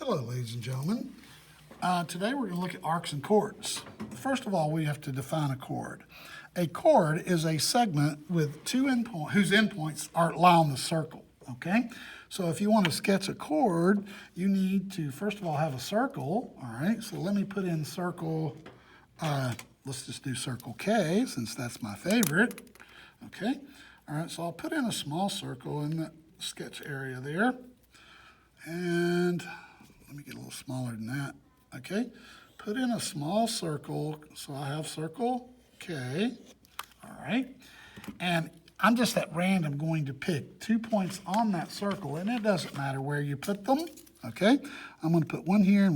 Hello, ladies and gentlemen. Today we're going to look at arcs and chords. First of all, we have to define a chord. A chord is a segment with two endpoints, whose endpoints lie on the circle, okay? So if you want to sketch a chord, you need to, first of all, have a circle, all right? So let me put in circle, let's just do circle K, since that's my favorite, okay? All right, so I'll put in a small circle in the sketch area there, and let me get a little smaller than that. Okay, put in a small circle, so I have circle K, all right? And I'm just at random going to pick 2 points on that circle, and it doesn't matter where you put them, okay? I'm gonna put one here,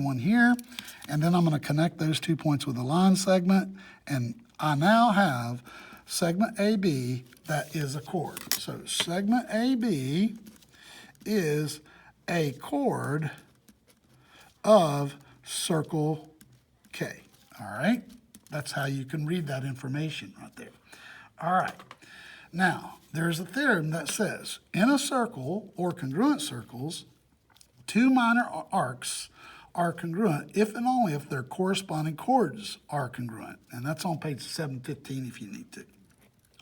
and then I'm gonna connect those 2 points with a line segment, and I now have segment AB that is a chord. So segment AB is a chord of circle K, all right? That's how you can read that information right there. All right, now there's a theorem that says in a circle or congruent circles, two minor arcs are congruent if and only if their corresponding chords are congruent, and that's on page 715 if you need to.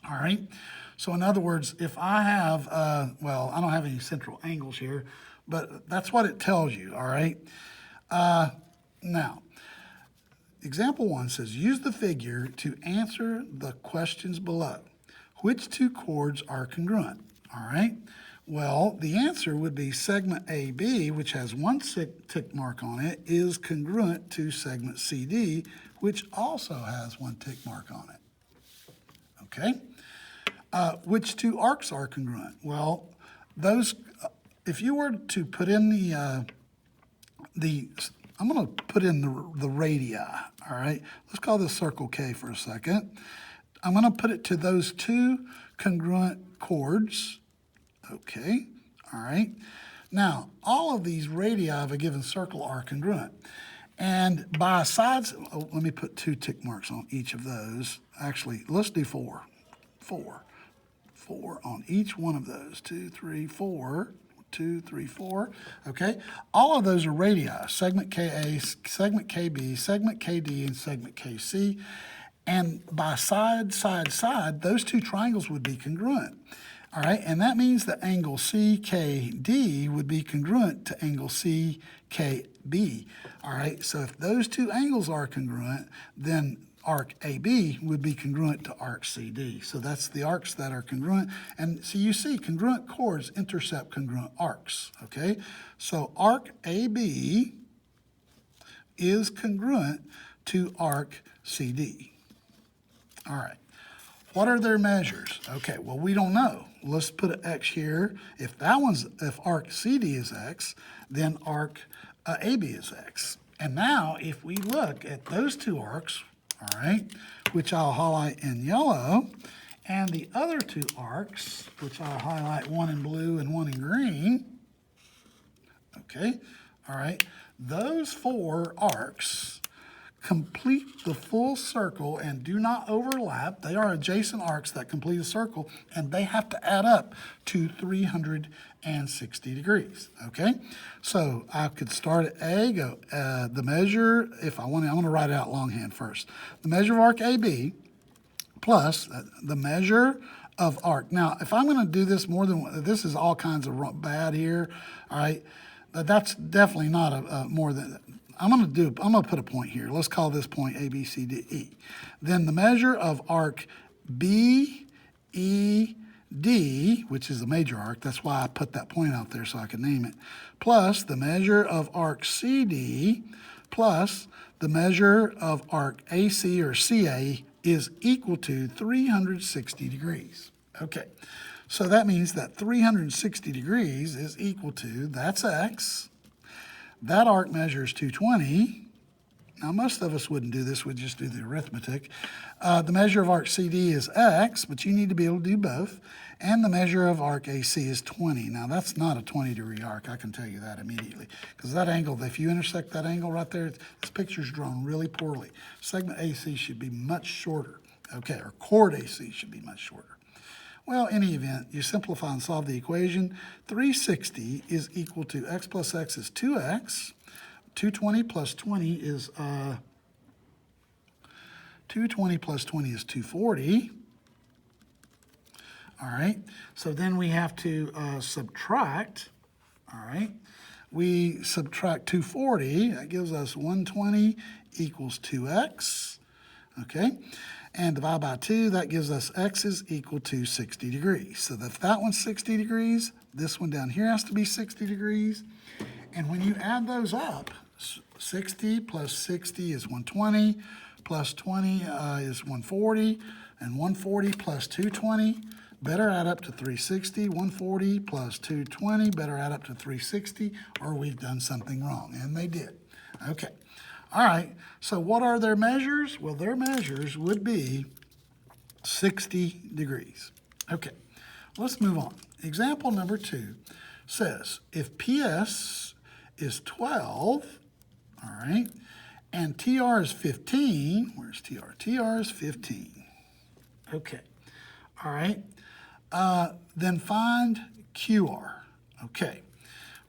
All right, so in other words, if I have, well, I don't have any central angles here, but that's what it tells you, all right? Now, example 1 says, use the figure to answer the questions below. Which two chords are congruent? All right, well, the answer would be segment AB, which has one tick mark on it, is congruent to segment CD, which also has one tick mark on it. Okay? Which two arcs are congruent? Well, those, if you were to put in I'm going to put in the radii, all right? Let's call this circle K for a second. I'm going to put it to those two congruent chords, okay? All right. Now, all of these radii of a given circle are congruent. And by sides, let me put 2 tick marks on each of those. Actually, let's do 4. 4 on each one of those. 2, 3, 4. 2, 3, 4, okay? All of those are radii, segment KA, segment KB, segment KD, and segment KC. And by side, those two triangles would be congruent, all right? And that means that angle CKD would be congruent to angle CKB, all right? So if those two angles are congruent, then arc AB would be congruent to arc CD. So that's the arcs that are congruent. And so you see congruent chords intercept congruent arcs, okay? So arc AB is congruent to arc CD. All right, what are their measures? Okay, well, we don't know. Let's put an X here. If arc CD is X, then arc AB is X. And now if we look at those two arcs, all right, which I'll highlight in yellow, and the other two arcs, which I'll highlight one in blue and one in green, okay, all right, those 4 arcs complete the full circle and do not overlap. They are adjacent arcs that complete a circle, and they have to add up to 360 degrees, okay? So I could start at A, go the measure, if I want to, I'm going to write it out longhand first. The measure of arc AB plus the measure of arc. Now, if I'm going to do this more than one, this is all kinds of bad here, all right? That's definitely not a more than, I'm going to put a point here. Let's call this point A, B, C, D, E. Then the measure of arc B, E, D, which is the major arc, that's why I put that point out there so I can name it, plus the measure of arc CD, plus the measure of arc AC or CA is equal to 360 degrees. Okay, so that means that 360 degrees is equal to, that's X. That arc measures 220. Now, most of us wouldn't do this. We'd just do the arithmetic. The measure of arc CD is X, but you need to be able to do both. And the measure of arc AC is 20. Now, that's not a 20-degree arc. I can tell you that immediately. Because that angle, if you intersect that angle right there, this picture's drawn really poorly. Segment AC should be much shorter. Okay, or chord AC should be much shorter. Well, in any event, you simplify and solve the equation. 360 is equal to x plus x is 2x 220 plus 20 is 220 plus 20 is 240. All right, so then we have to subtract. All right, we subtract 240, that gives us 120 equals 2x. Okay, and divide by 2, that gives us x is equal to 60 degrees. So if that one's 60 degrees, this one down here has to be 60 degrees. And when you add those up, 60 plus 60 is 120, plus 20 is 140, and 140 plus 220 better add up to 360. 140 plus 220 better add up to 360, or we've done something wrong, and they did. Okay. All right, so what are their measures? Well, their measures would be 60 degrees. Okay, let's move on. Example number 2 says, if PS is 12, all right, and TR is 15, where's TR? TR is 15. Okay, all right, then find QR. Okay,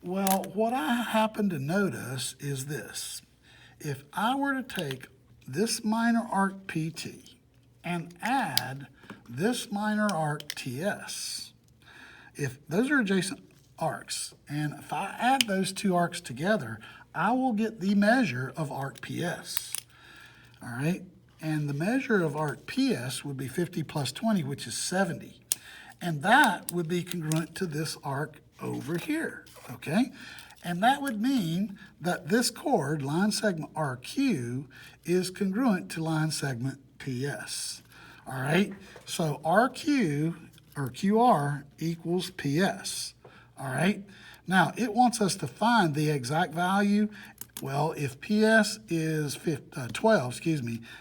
well, what I happen to notice is this. If I were to take this minor arc PT and add this minor arc TS, if those are adjacent arcs, and if I add those two arcs together, I will get the measure of arc PS. All right, and the measure of arc PS would be 50 plus 20, which is 70. And that would be congruent to this arc over here, okay? And that would mean that this chord, line segment RQ, is congruent to line segment PS. All right, so RQ, or QR, equals PS. All right, now it wants us to find the exact value. Well, if PS is 12,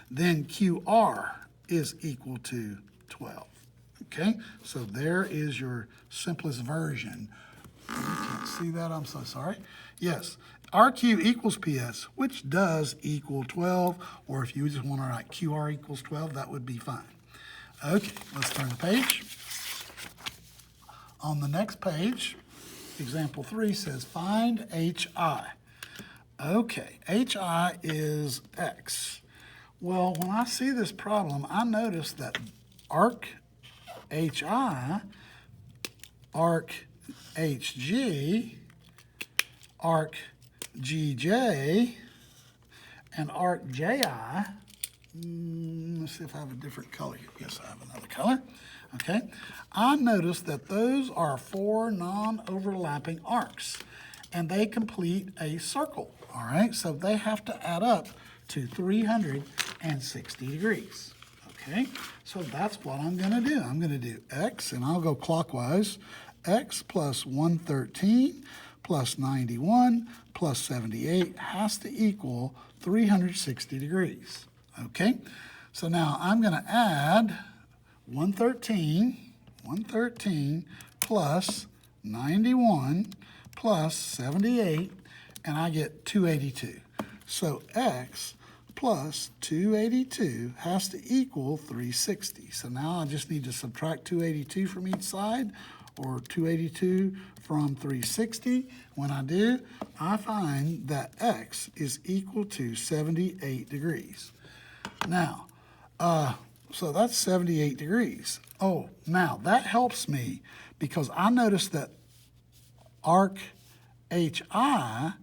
then QR is equal to 12. Okay, so there is your simplest version. You can't see that, I'm so sorry. Yes, RQ equals PS, which does equal 12, or if you just want to write QR equals 12, that would be fine. Okay, let's turn the page. On the next page, example 3 says find HI. Okay, HI is X. Well, when I see this problem, I notice that arc HI, arc HG, arc GJ, and arc JI. Let's see if I have a different color here. Yes, I have another color. Okay. I noticed that those are 4 non-overlapping arcs, and they complete a circle. All right, so they have to add up to 360 degrees. Okay, so that's what I'm going to do. I'm going to do X, and I'll go clockwise. X plus 113 plus 91 plus 78 has to equal 360 degrees. Okay, so now I'm going to add 113 plus 91 plus 78, and I get 282. So X plus 282 has to equal 360. So now I just need to subtract 282 from each side, or 282 from 360. When I do, I find that X is equal to 78 degrees. Now, so that's 78 degrees. Oh, now that helps me because I noticed that arc HI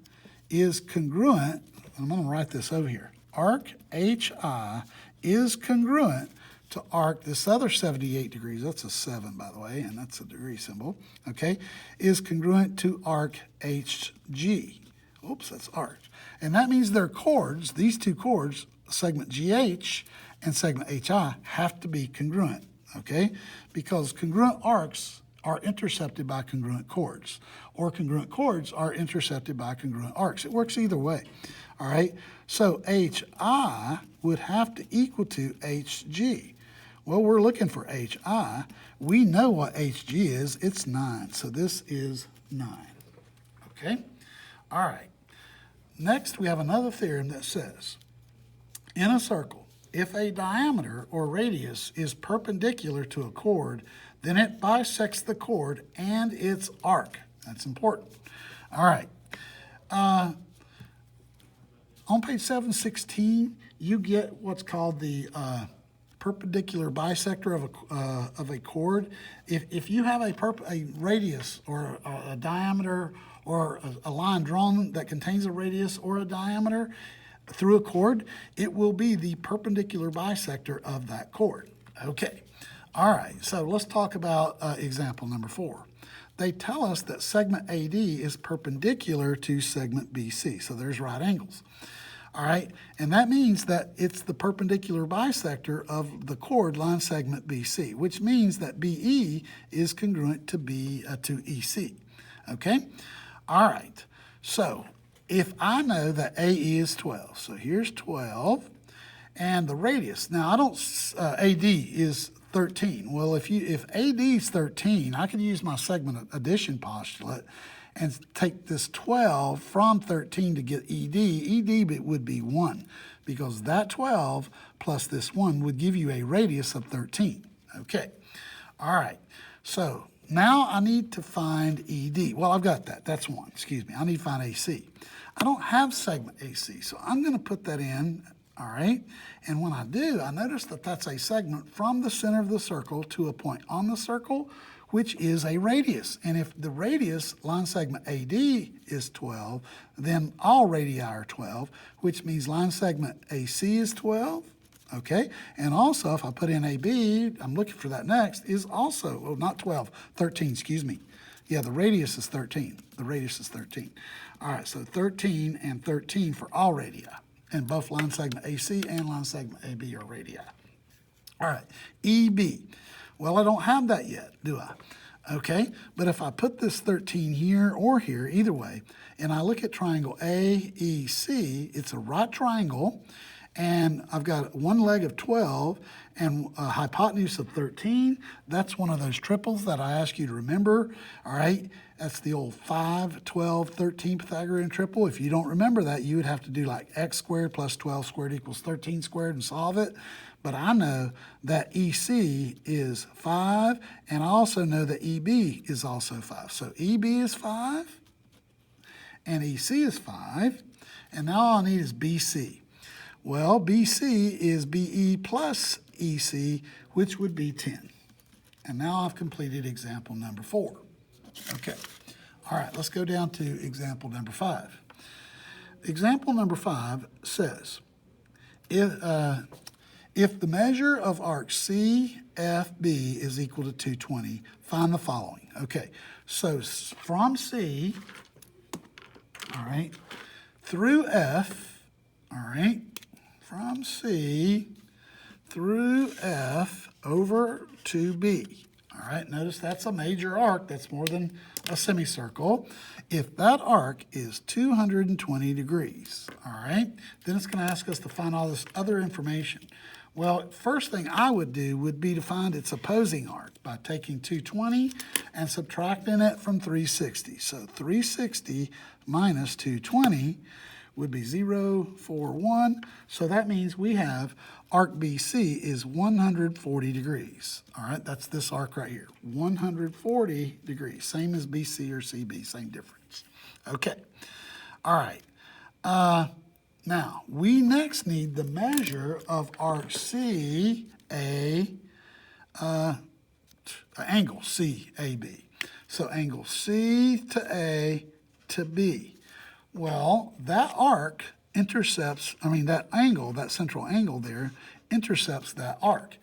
is congruent. I'm going to write this over here. Arc HI is congruent to arc, this other 78 degrees, that's a 7, by the way, and that's a degree symbol, okay, is congruent to arc HG. Oops, that's arc. And that means their chords, these two chords, segment GH and segment HI, have to be congruent, okay? Because congruent arcs are intercepted by congruent chords, or congruent chords are intercepted by congruent arcs. It works either way, all right? So HI would have to equal to HG. Well, we're looking for HI. We know what HG is. It's 9, so this is 9, okay? All right. Next, we have another theorem that says, in a circle, if a diameter or radius is perpendicular to a chord, then it bisects the chord and its arc. That's important. All right. on page 716, you get what's called the perpendicular bisector of a chord. If you have a radius or a diameter or a line drawn that contains a radius or a diameter through a chord, it will be the perpendicular bisector of that chord. Okay, all right, so let's talk about example number 4. They tell us that segment AD is perpendicular to segment BC, so there's right angles. All right, and that means that it's the perpendicular bisector of the chord line segment BC, which means that BE is congruent to EC. Okay, all right. So if I know that AE is 12, so here's 12, and the radius. Now I don't. AD is 13. Well, if AD is 13, I can use my segment addition postulate and take this 12 from 13 to get ED. ED would be 1, because that 12 plus this 1 would give you a radius of 13. Okay, all right. So now I need to find ED. Well, I've got that. That's 1. Excuse me. I need to find AC. I don't have segment AC, so I'm going to put that in. All right, and when I do, I notice that that's a segment from the center of the circle to a point on the circle, which is a radius. And if the radius, line segment AD, is 12, then all radii are 12, which means line segment AC is 12. Okay, and also if I put in AB, I'm looking for that next, is also, oh, not 12, 13, excuse me. Yeah, the radius is 13. The radius is 13. All right, so 13 and 13 for all radii. And both line segment AC and line segment AB are radii. All right, EB. Well, I don't have that yet, do I? Okay, but if I put this 13 here or here, either way, and I look at triangle AEC, it's a right triangle, and I've got one leg of 12 and a hypotenuse of 13. That's one of those triples that I ask you to remember, all right? That's the old 5, 12, 13 Pythagorean triple. If you don't remember that, you would have to do like x squared plus 12 squared equals 13 squared and solve it. But I know that EC is 5, and I also know that EB is also 5. So EB is 5, and EC is 5, and now all I need is BC. Well, BC is BE plus EC, which would be 10. And now I've completed example number 4. Okay, all right, let's go down to example number 5. Example number 5 says, if the measure of arc CFB is equal to 220, find the following. Okay, so from C, all right, through F, all right, from C through F over to B. All right, notice that's a major arc. That's more than a semicircle. If that arc is 220 degrees, all right, then it's going to ask us to find all this other information. Well, first thing I would do would be to find its opposing arc by taking 220 and subtracting it from 360. So 360 minus 220 would be 0, 4, 1. So that means we have arc BC is 140 degrees. All right, that's this arc right here, 140 degrees, same as BC or CB, same difference. Okay, all right. Now, we next need the measure of arc angle CAB. So angle C to A to B. Well, that arc intercepts, that angle, that central angle there, intercepts that arc.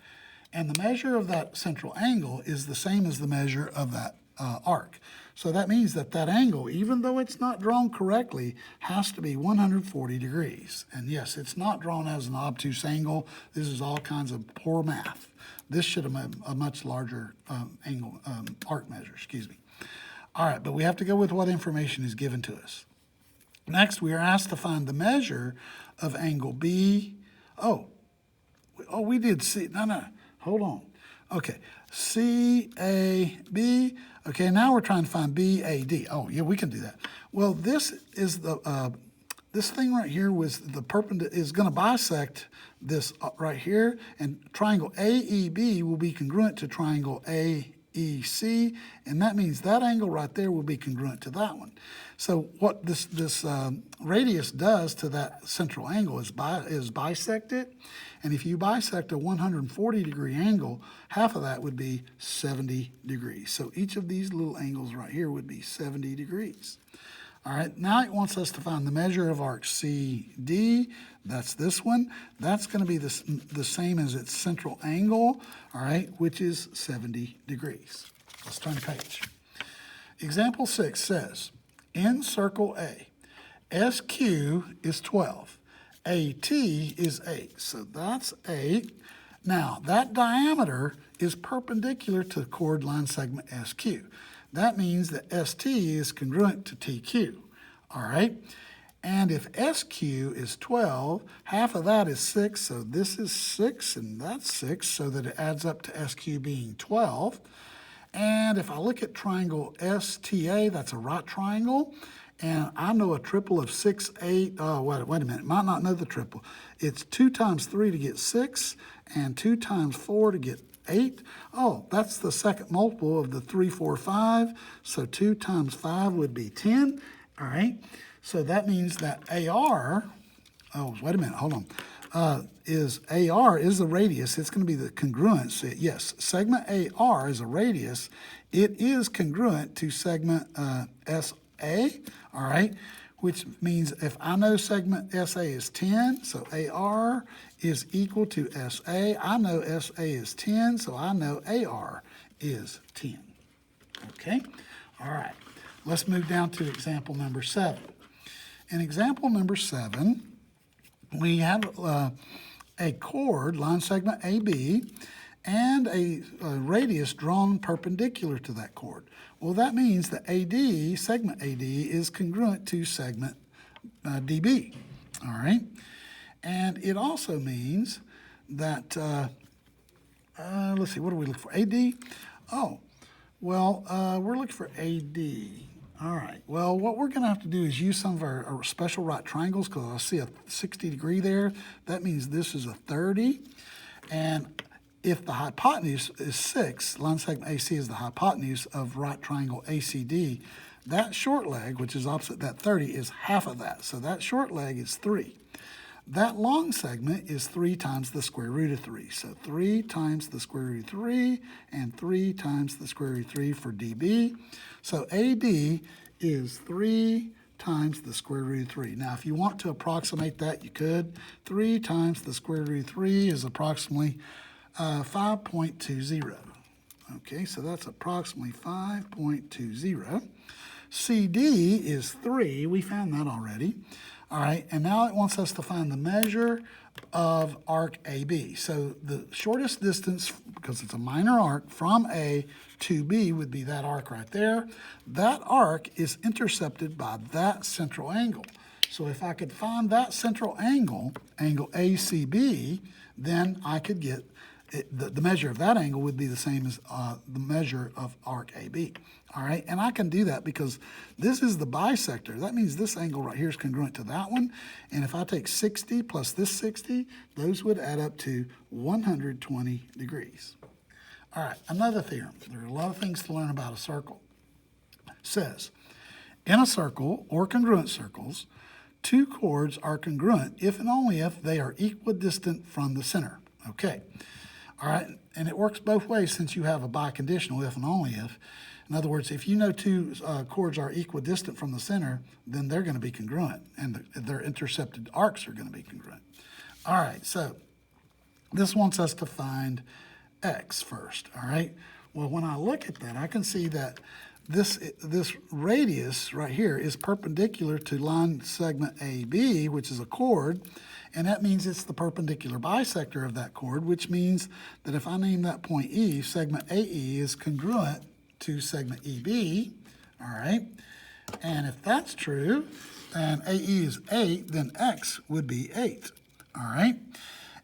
And the measure of that central angle is the same as the measure of that arc. So that means that that angle, even though it's not drawn correctly, has to be 140 degrees. And yes, it's not drawn as an obtuse angle. This is all kinds of poor math. This should have been a much larger arc measure, excuse me. All right, but we have to go with what information is given to us. Next, we are asked to find the measure of angle B. Oh, we did C. No, hold on. Okay, CAB. Okay, now we're trying to find BAD. Oh, yeah, we can do that. Well, this is the this thing right here was the perpendicular is going to bisect this right here, and triangle AEB will be congruent to triangle EC, and that means that angle right there will be congruent to that one. So what this radius does to that central angle is bisect it, and if you bisect a 140-degree angle, half of that would be 70 degrees. So each of these little angles right here would be 70 degrees. All right, now it wants us to find the measure of arc CD. That's this one. That's going to be the same as its central angle, all right, which is 70 degrees. Let's turn the page. Example 6 says, in circle A, SQ is 12, AT is 8. So that's 8. Now, that diameter is perpendicular to the chord line segment SQ. That means that ST is congruent to TQ, all right? And if SQ is 12, half of that is 6, so this is 6 and that's 6, so that it adds up to SQ being 12. And if I look at triangle STA, that's a right triangle, and I know a triple of 6, 8, oh, wait a minute, might not know the triple. It's 2 times 3 to get 6, and 2 times 4 to get 8. Oh, that's the second multiple of the 3, 4, 5. So 2 times 5 would be 10. All right. So that means that AR, oh, wait a minute, hold on. AR is the radius. It's going to be the congruence. Yes, segment AR is a radius. It is congruent to segment SA, all right, which means if I know segment SA is 10, so AR is equal to SA. I know SA is 10, so I know AR is 10. Okay? All right. Let's move down to example number 7. In example number 7, we have a chord, line segment AB, and a radius drawn perpendicular to that chord. Well, that means that AD, segment AD, is congruent to segment DB, all right? And it also means that, let's see, what do we look for? AD? Oh, well, we're looking for AD. All right, well, what we're going to have to do is use some of our special right triangles, because I see a 60 degree there. That means this is a 30. And if the hypotenuse is 6, line segment AC is the hypotenuse of right triangle ACD, that short leg, which is opposite that 30, is half of that. So that short leg is 3. That long segment is 3 times the square root of 3. So 3 times the square root of 3 and 3 times the square root of 3 for DB. So AD is 3 times the square root of 3. Now, if you want to approximate that, you could. 3 times the square root of 3 is approximately 5.20. Okay, so that's approximately 5.20. CD is 3. We found that already. All right, and now it wants us to find the measure of arc AB. So the shortest distance, because it's a minor arc, from A to B would be that arc right there. That arc is intercepted by that central angle. So if I could find that central angle, angle ACB, then I could get the measure of that angle would be the same as the measure of arc AB. All right, and I can do that because this is the bisector. That means this angle right here is congruent to that one. And if I take 60 plus this 60, those would add up to 120 degrees. All right, another theorem. There are a lot of things to learn about a circle. It says, in a circle or congruent circles, 2 chords are congruent if and only if they are equidistant from the center. Okay. All right, and it works both ways since you have a biconditional if and only if. In other words, if you know 2 chords are equidistant from the center, then they're going to be congruent, and their intercepted arcs are going to be congruent. All right, so this wants us to find x first, all right? Well, when I look at that, I can see that this radius right here is perpendicular to line segment AB, which is a chord, and that means it's the perpendicular bisector of that chord, which means that if I name that point E, segment AE is congruent to segment EB, all right? And if that's true, and AE is 8, then X would be 8, all right?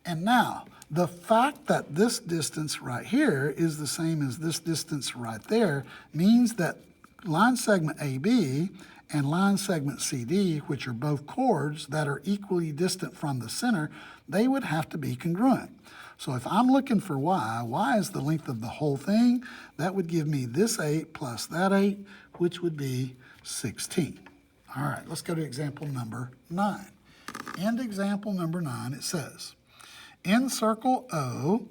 And now, the fact that this distance right here is the same as this distance right there means that line segment AB and line segment CD, which are both chords that are equally distant from the center, they would have to be congruent. So if I'm looking for y is the length of the whole thing. That would give me this 8 plus that 8, which would be 16. All right, let's go to example number 9. In example number 9, it says, in circle O,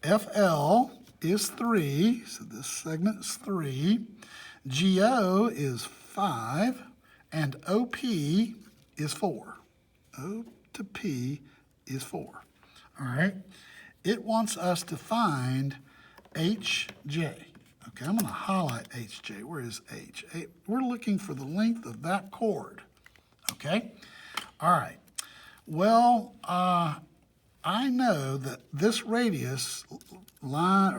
FL is 3, so this segment is 3, GO is 5, and OP is 4. O to P is 4. All right, it wants us to find HJ. Okay, I'm going to highlight HJ. Where is H? We're looking for the length of that chord. Okay, all right. Well, I know that this radius line,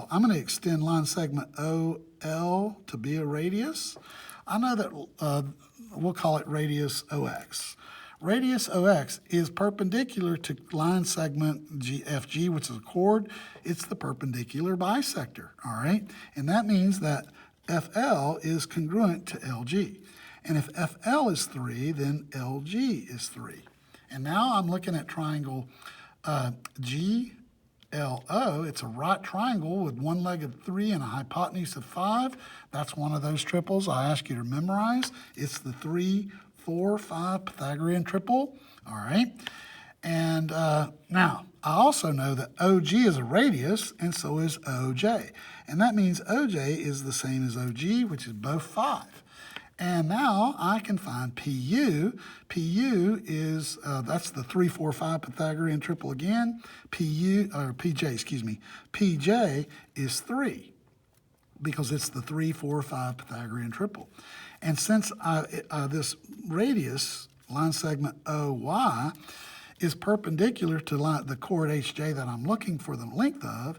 I'm going to extend line segment OL to be a radius. I know that we'll call it radius OX. Radius OX is perpendicular to line segment FG, which is a chord. It's the perpendicular bisector, all right? And that means that FL is congruent to LG. And if FL is 3, then LG is 3. And now I'm looking at triangle GLO. It's a right triangle with one leg of 3 and a hypotenuse of 5. That's one of those triples I ask you to memorize. It's the 3, 4, 5 Pythagorean triple, all right? And now, I also know that OG is a radius, and so is OJ. And that means OJ is the same as OG, which is both 5. And now I can find PU. PU is, that's the 3, 4, 5 Pythagorean triple again. PJ is 3 because it's the 3, 4, 5 Pythagorean triple. And since this radius, line segment OY, is perpendicular to the chord HJ that I'm looking for the length of,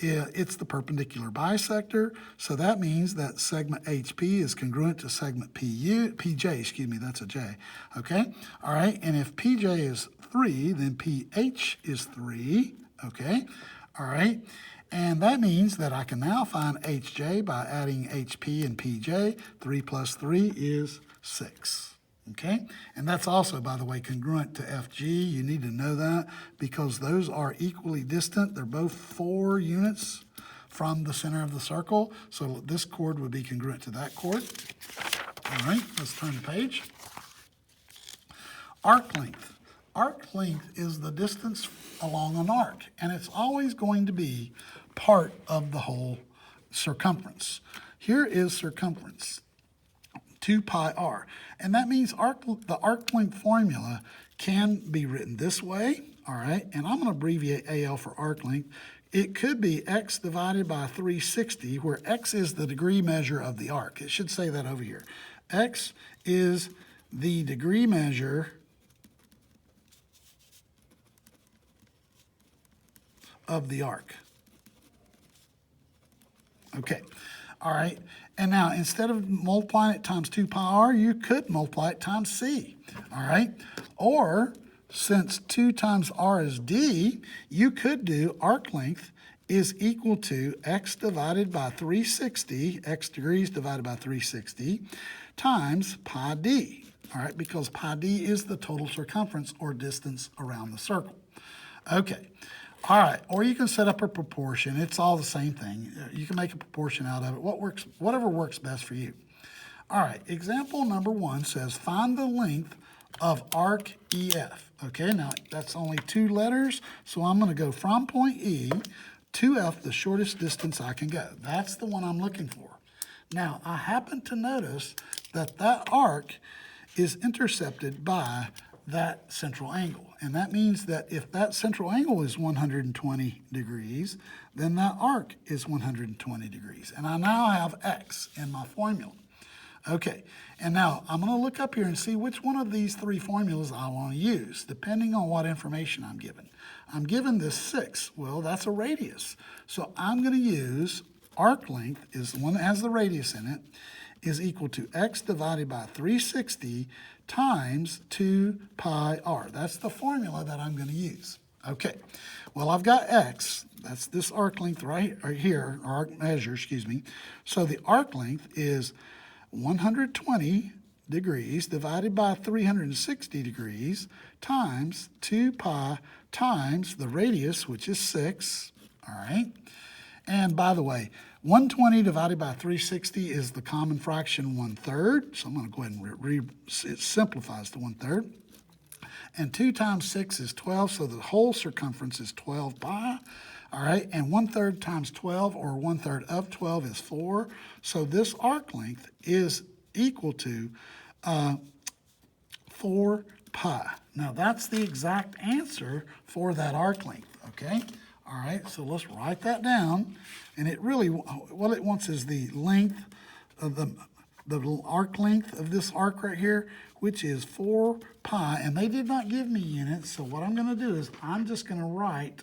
it's the perpendicular bisector, so that means that segment HP is congruent to segment PJ, that's a J, okay? All right, and if PJ is 3, then PH is 3, okay? All right, and that means that I can now find HJ by adding HP and PJ. 3 plus 3 is 6. Okay, and that's also, by the way, congruent to FG. You need to know that because those are equally distant. They're both 4 units from the center of the circle. So this chord would be congruent to that chord. All right, let's turn the page. Arc length. Arc length is the distance along an arc, and it's always going to be part of the whole circumference. Here is circumference. 2 pi r. And that means the arc length formula can be written this way, all right? And I'm going to abbreviate AL for arc length. It could be x divided by 360, where x is the degree measure of the arc. It should say that over here. X is the degree measure of the arc. Okay, all right. And now, instead of multiplying it times 2 pi r, you could multiply it times c, all right? Or, since 2 times r is d, you could do arc length is equal to x divided by 360, x degrees divided by 360, times pi d, all right? Because pi d is the total circumference or distance around the circle. Okay. All right, or you can set up a proportion. It's all the same thing. You can make a proportion out of it. Whatever works best for you. All right, example number 1 says, find the length of arc EF. Okay, now that's only 2 letters, so I'm going to go from point E to F, the shortest distance I can go. That's the one I'm looking for. Now, I happen to notice that that arc is intercepted by that central angle. And that means that if that central angle is 120 degrees, then that arc is 120 degrees. And I now have x in my formula. Okay, and now I'm going to look up here and see which one of these 3 formulas I want to use, depending on what information I'm given. I'm given this 6. Well, that's a radius. So I'm going to use arc length, is the one that has the radius in it, is equal to x divided by 360 times 2 pi r. That's the formula that I'm going to use. Okay, well, I've got x. That's this arc length right here, or arc measure, excuse me. So the arc length is 120 degrees divided by 360 degrees times 2 pi times the radius, which is 6, all right? And by the way, 120 divided by 360 is the common fraction 1/3, so I'm going to go ahead and it simplifies to 1/3. And 2 times 6 is 12, so the whole circumference is 12 pi. All right, and 1/3 times 12, or 1/3 of 12, is 4. So this arc length is equal to 4 pi. Now that's the exact answer for that arc length, okay? All right, so let's write that down. And it really, what it wants is the length of the arc length of this arc right here, which is 4 pi. And they did not give me units, so what I'm going to do is I'm just going to write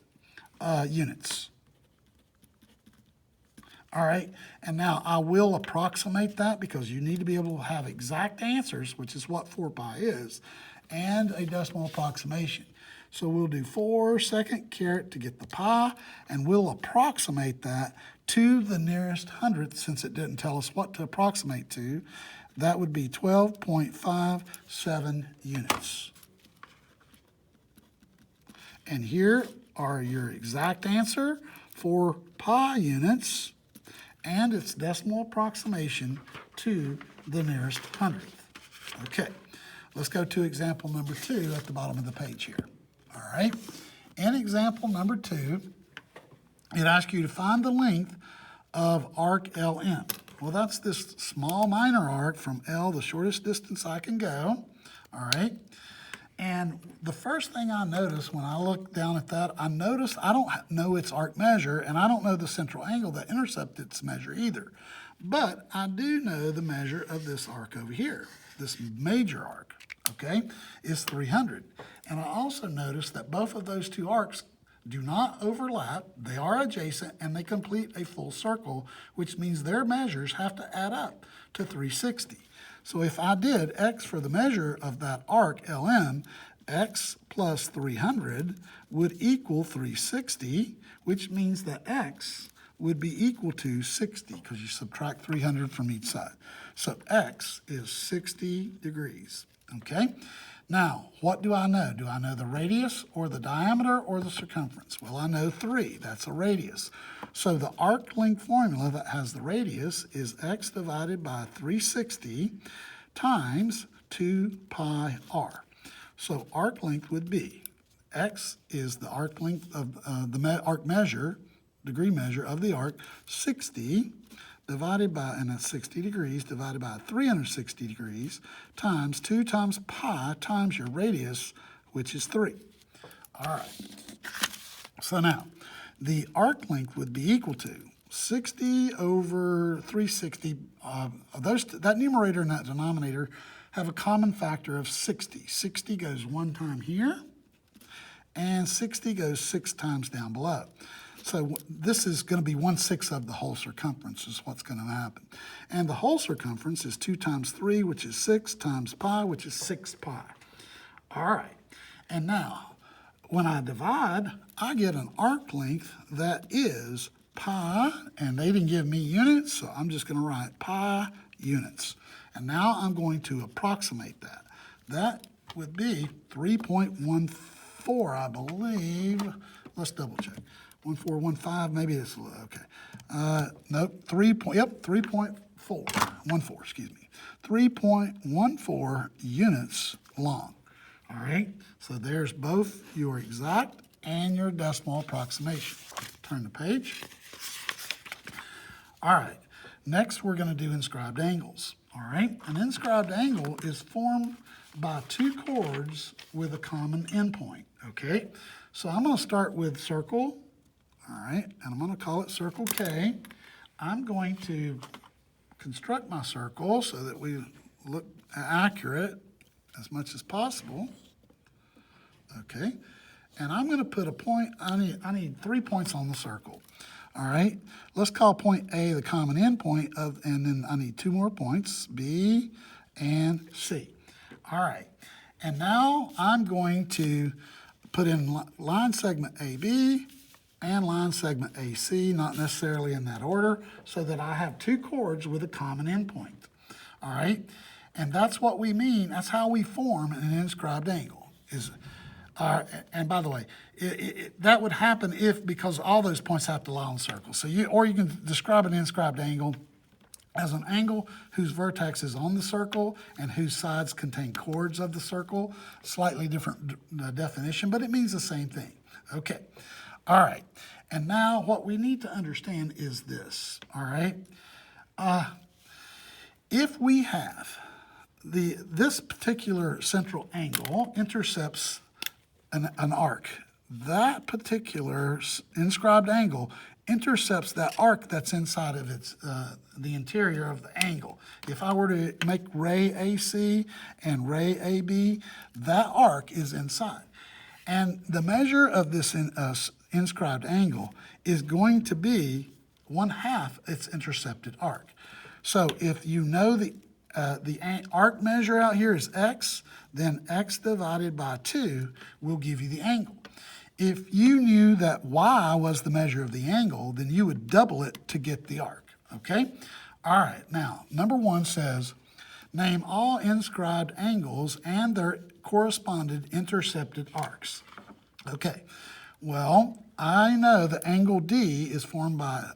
units. All right, and now I will approximate that because you need to be able to have exact answers, which is what 4 pi is, and a decimal approximation. So we'll do 4 second caret to get the pi, and we'll approximate that to the nearest hundredth since it didn't tell us what to approximate to. That would be 12.57 units. And here are your exact answer for pi units and its decimal approximation to the nearest hundredth. Okay, let's go to example number 2 at the bottom of the page here. All right, in example number 2, it asks you to find the length of arc LM. Well, that's this small minor arc from L, the shortest distance I can go. All right, and the first thing I notice when I look down at that, I notice I don't know its arc measure, and I don't know the central angle that intercepts its measure either. But I do know the measure of this arc over here, this major arc, okay, is 300. And I also notice that both of those two arcs do not overlap, they are adjacent, and they complete a full circle, which means their measures have to add up to 360. So if I did x for the measure of that arc LM, x plus 300 would equal 360, which means that x would be equal to 60 because you subtract 300 from each side. So x is 60 degrees, okay? Now, what do I know? Do I know the radius or the diameter or the circumference? Well, I know 3. That's a radius. So the arc length formula that has the radius is x divided by 360 times 2 pi r. So arc length would be x is the arc length of the arc measure, degree measure of the arc, 60 divided by, and that's 60 degrees, divided by 360 degrees, times 2 times pi times your radius, which is 3. All right. So now, the arc length would be equal to 60 over 360. That numerator and that denominator have a common factor of 60. 60 goes 1 time here, and 60 goes 6 times down below. So this is going to be 1/6 of the whole circumference is what's going to happen. And the whole circumference is 2 times 3, which is 6, times pi, which is 6 pi. All right. And now, when I divide, I get an arc length that is pi, and they didn't give me units, so I'm just going to write pi units. And now I'm going to approximate that. That would be 3.14, I believe. Let's double check. 1415, maybe it's okay. Nope, 3.14, excuse me. 3.14 units long. All right, so there's both your exact and your decimal approximation. Turn the page. All right, next we're going to do inscribed angles. All right, an inscribed angle is formed by 2 chords with a common endpoint. Okay, so I'm going to start with circle. All right, and I'm going to call it circle K. I'm going to construct my circle so that we look accurate as much as possible. Okay, and I'm going to put a point, I need 3 points on the circle. All right, let's call point A the common endpoint of, and then I need 2 more points, B and C. All right, and now I'm going to put in line segment AB and line segment AC, not necessarily in that order, so that I have 2 chords with a common endpoint. all right? And that's what we mean, that's how we form an inscribed angle. And by the way, that would happen because all those points have to lie on the circle. So you can describe an inscribed angle as an angle whose vertex is on the circle and whose sides contain chords of the circle. Slightly different definition, but it means the same thing. Okay, all right. And now what we need to understand is this, all right? If we have this particular central angle intercepts an arc, that particular inscribed angle intercepts that arc that's inside of the interior of the angle. If I were to make ray AC and ray AB, that arc is inside. And the measure of this inscribed angle is going to be 1/2 its intercepted arc. So if you know the arc measure out here is x, then x divided by 2 will give you the angle. If you knew that y was the measure of the angle, then you would double it to get the arc, okay? All right, now, number 1 says, name all inscribed angles and their corresponding intercepted arcs. Okay, well, I know the angle D is formed by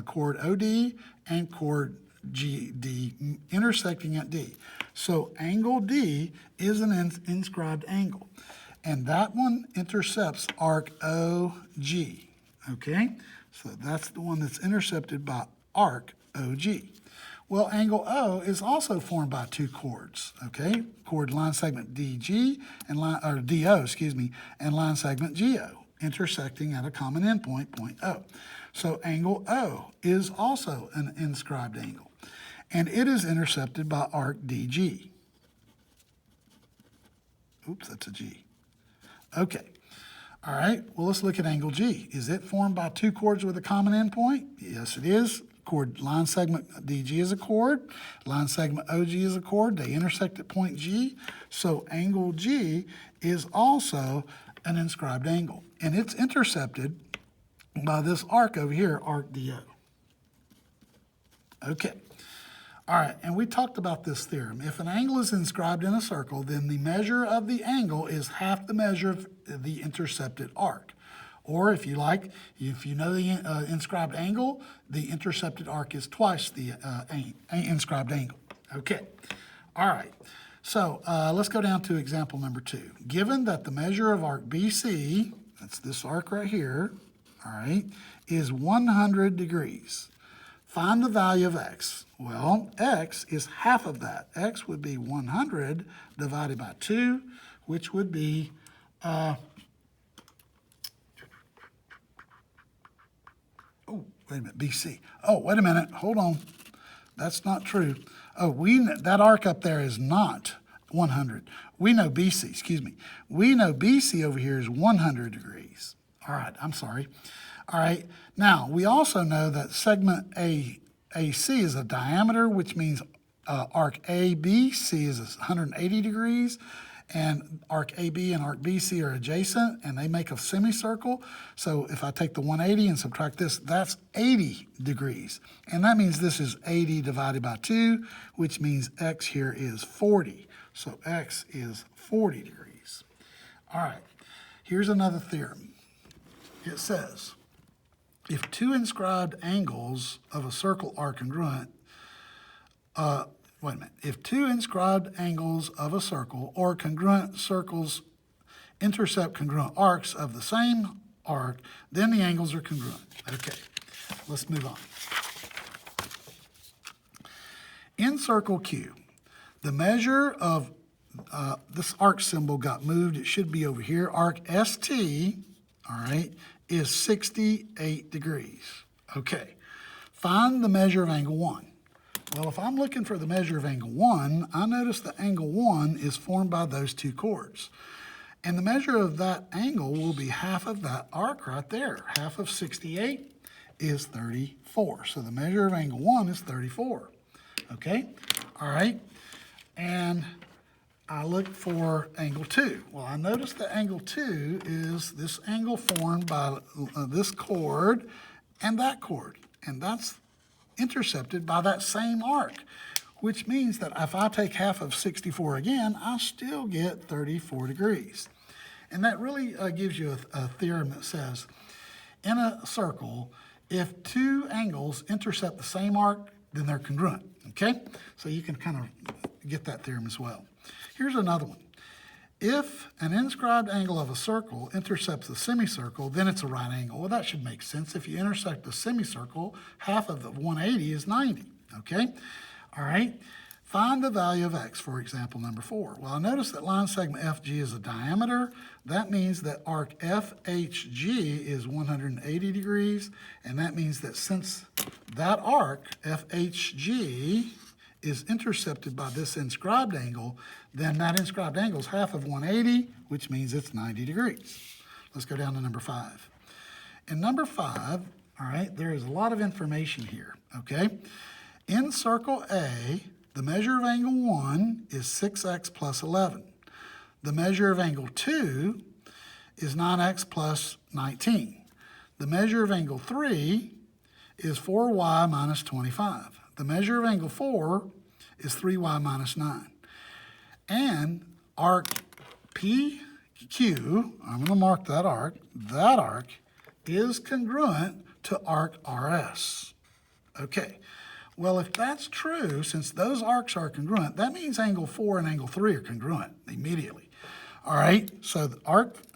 chord OD and chord GD intersecting at D. So angle D is an inscribed angle, and that one intercepts arc OG, okay? So that's the one that's intercepted by arc OG. Well, angle O is also formed by 2 chords, okay? Chord line segment DG and DO, excuse me, and line segment GO, intersecting at a common endpoint, point O. So angle O is also an inscribed angle, and it is intercepted by arc DG. Oops, that's a G. Okay. All right, well, let's look at angle G. Is it formed by 2 chords with a common endpoint? Yes, it is. Chord line segment DG is a chord. Line segment OG is a chord. They intersect at point G. So angle G is also an inscribed angle, and it's intercepted by this arc over here, arc DO. Okay. All right, and we talked about this theorem. If an angle is inscribed in a circle, then the measure of the angle is half the measure of the intercepted arc. Or if you like, if you know the inscribed angle, the intercepted arc is twice the inscribed angle. Okay, all right. So let's go down to example number 2. Given that the measure of arc BC, that's this arc right here, all right, is 100 degrees. Find the value of x. Well, x is half of that. X would be 100 divided by 2, which would be, oh, wait a minute, BC. Oh, wait a minute, hold on. That's not true. Oh, that arc up there is not 100. We know BC, excuse me. We know BC over here is 100 degrees. All right, I'm sorry. All right, now we also know that segment AC is a diameter, which means arc ABC is 180 degrees, and arc AB and arc BC are adjacent, and they make a semicircle. So if I take the 180 and subtract this, that's 80 degrees. And that means this is 80 divided by 2, which means x here is 40. So x is 40 degrees. All right, here's another theorem. It says, if 2 inscribed angles of a circle are congruent, if 2 inscribed angles of a circle or congruent circles intercept congruent arcs of the same arc, then the angles are congruent. Okay, let's move on. In circle Q, the measure of this arc symbol got moved. It should be over here. Arc ST, all right, is 68 degrees. Okay, find the measure of angle 1. Well, if I'm looking for the measure of angle 1, I notice the angle 1 is formed by those 2 chords. And the measure of that angle will be half of that arc right there. Half of 68 is 34. So the measure of angle 1 is 34. Okay, all right, and I look for angle 2. Well, I notice that angle 2 is this angle formed by this chord and that chord, and that's intercepted by that same arc, which means that if I take half of 64 again, I still get 34 degrees. And that really gives you a theorem that says, in a circle, if two angles intercept the same arc, then they're congruent, okay? So you can kind of get that theorem as well. Here's another one. If an inscribed angle of a circle intercepts the semicircle, then it's a right angle. Well, that should make sense. If you intersect the semicircle, half of the 180 is 90, okay? All right, find the value of x, for example, number 4. Well, I notice that line segment FG is a diameter. That means that arc FHG is 180 degrees, and that means that since that arc, FHG, is intercepted by this inscribed angle, then that inscribed angle is half of 180, which means it's 90 degrees. Let's go down to number 5. In number 5, all right, there is a lot of information here, okay? In circle A, the measure of angle 1 is 6x plus 11. The measure of angle 2 is 9x plus 19. The measure of angle 3 is 4y minus 25. The measure of angle 4 is 3y minus 9. And arc PQ, I'm going to mark that arc is congruent to arc RS. Okay, well, if that's true, since those arcs are congruent, that means angle 4 and angle 3 are congruent immediately. All right, so the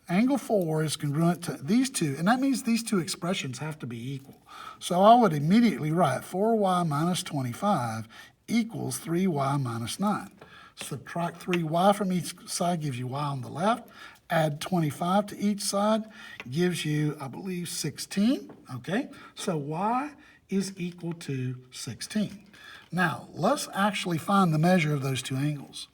angle 4 is congruent to these two, and that means these two expressions have to be equal. So I would immediately write 4y minus 25 equals 3y minus 9. Subtract 3y from each side gives you y on the left. Add 25 to each side gives you, I believe, 16. Okay, so y is equal to 16. Now, let's actually find the measure of those two angles.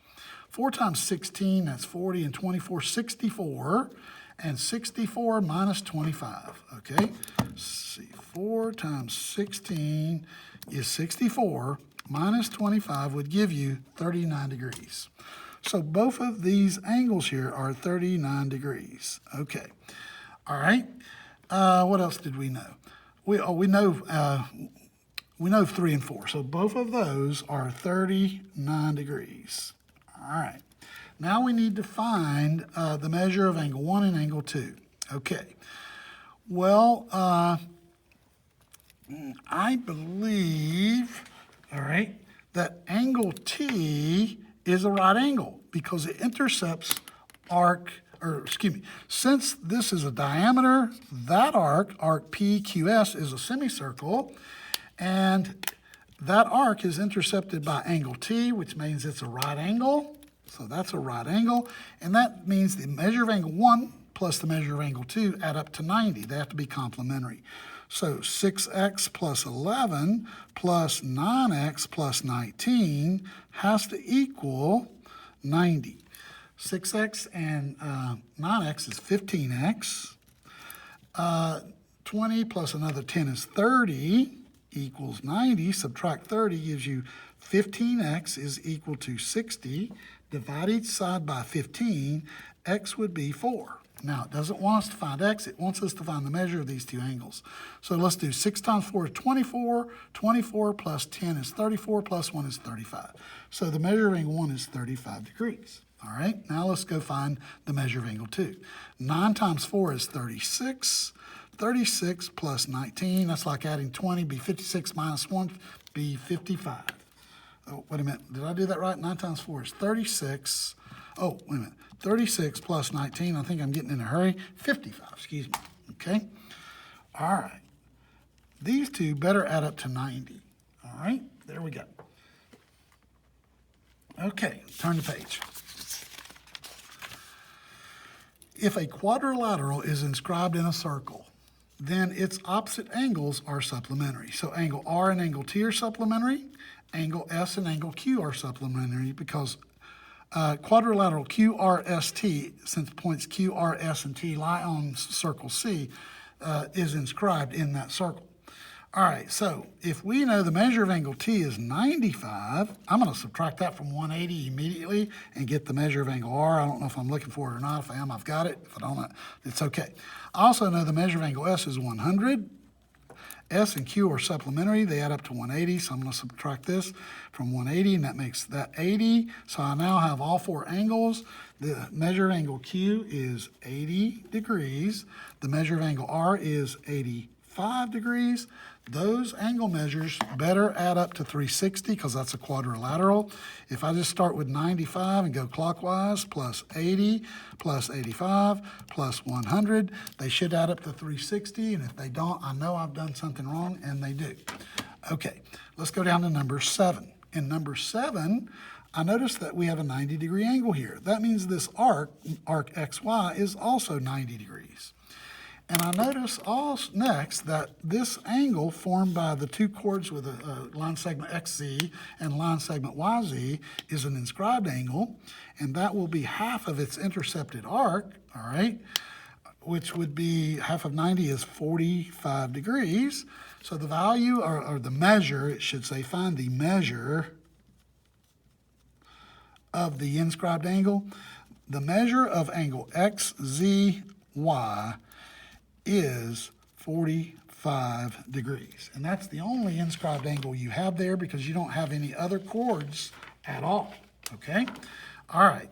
4 times 16, that's 40, and 24, 64, and 64 minus 25, okay? Let's see, 4 times 16 is 64, minus 25 would give you 39 degrees. So both of these angles here are 39 degrees, okay. All right, what else did we know? We know 3 and 4, so both of those are 39 degrees. All right, now we need to find the measure of angle 1 and angle 2. Okay, well, I believe, all right, that angle T is a right angle because it intercepts since this is a diameter, that arc PQS, is a semicircle, and that arc is intercepted by angle T, which means it's a right angle. So that's a right angle, and that means the measure of angle 1 plus the measure of angle 2 add up to 90. They have to be complementary. So 6x plus 11 plus 9x plus 19 has to equal 90. 6x and 9x is 15x. 20 plus another 10 is 30 equals 90. Subtract 30 gives you 15x is equal to 60. Divide each side by 15. X would be 4. Now, it doesn't want us to find x. It wants us to find the measure of these two angles. So let's do 6 times 4 is 24. 24 plus 10 is 34, plus 1 is 35. So the measure of angle 1 is 35 degrees. All right, now let's go find the measure of angle 2. 9 times 4 is 36. 36 plus 19, that's like adding 20, be 56 minus 1, be 55. Oh, wait a minute, did I do that right? 9 times 4 is 36. Oh, wait a minute, 36 plus 19, I think I'm getting in a hurry. 55, excuse me, okay? All right, these two better add up to 90. All right, there we go. Okay, turn the page. If a quadrilateral is inscribed in a circle, then its opposite angles are supplementary. So angle R and angle T are supplementary. Angle S and angle Q are supplementary because quadrilateral QRST, since points Q, R, S, and T lie on circle C, is inscribed in that circle. All right, so if we know the measure of angle T is 95, I'm going to subtract that from 180 immediately and get the measure of angle R. I don't know if I'm looking for it or not. If I am, I've got it. If I don't, it's okay. I also know the measure of angle S is 100. S and Q are supplementary. They add up to 180, so I'm going to subtract this from 180, and that makes that 80. So I now have all four angles. The measure of angle Q is 80 degrees. The measure of angle R is 85 degrees. Those angle measures better add up to 360 because that's a quadrilateral. If I just start with 95 and go clockwise, plus 80, plus 85, plus 100, they should add up to 360. And if they don't, I know I've done something wrong, and they do. Okay, let's go down to number 7. In number 7, I notice that we have a 90-degree angle here. That means this arc XY, is also 90 degrees. And I notice next that this angle formed by the two chords with a line segment XZ and line segment YZ is an inscribed angle, and that will be half of its intercepted arc, all right, which would be half of 90 is 45 degrees. So the value, or the measure, it should say, find the measure of the inscribed angle. The measure of angle XZY is 45 degrees. And that's the only inscribed angle you have there because you don't have any other chords at all, okay? All right,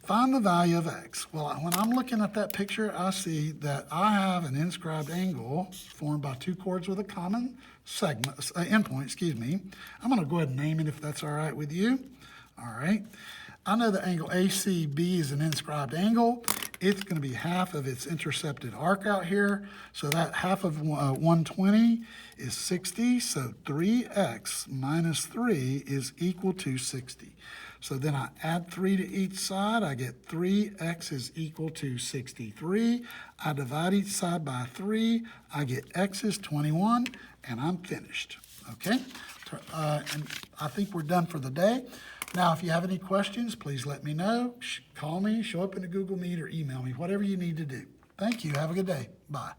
find the value of X. Well, when I'm looking at that picture, I see that I have an inscribed angle formed by two chords with a common segment, endpoint, excuse me. I'm gonna go ahead and name it if that's all right with you. All right, I know the angle ACB is an inscribed angle. It's going to be half of its intercepted arc out here. So that half of 120 is 60. So 3x minus 3 is equal to 60. So then I add 3 to each side. I get 3x is equal to 63. I divide each side by 3. I get x is 21, and I'm finished. Okay? And I think we're done for the day. Now, if you have any questions, please let me know. Call me, show up in a Google Meet, or email me, whatever you need to do. Thank you. Have a good day. Bye.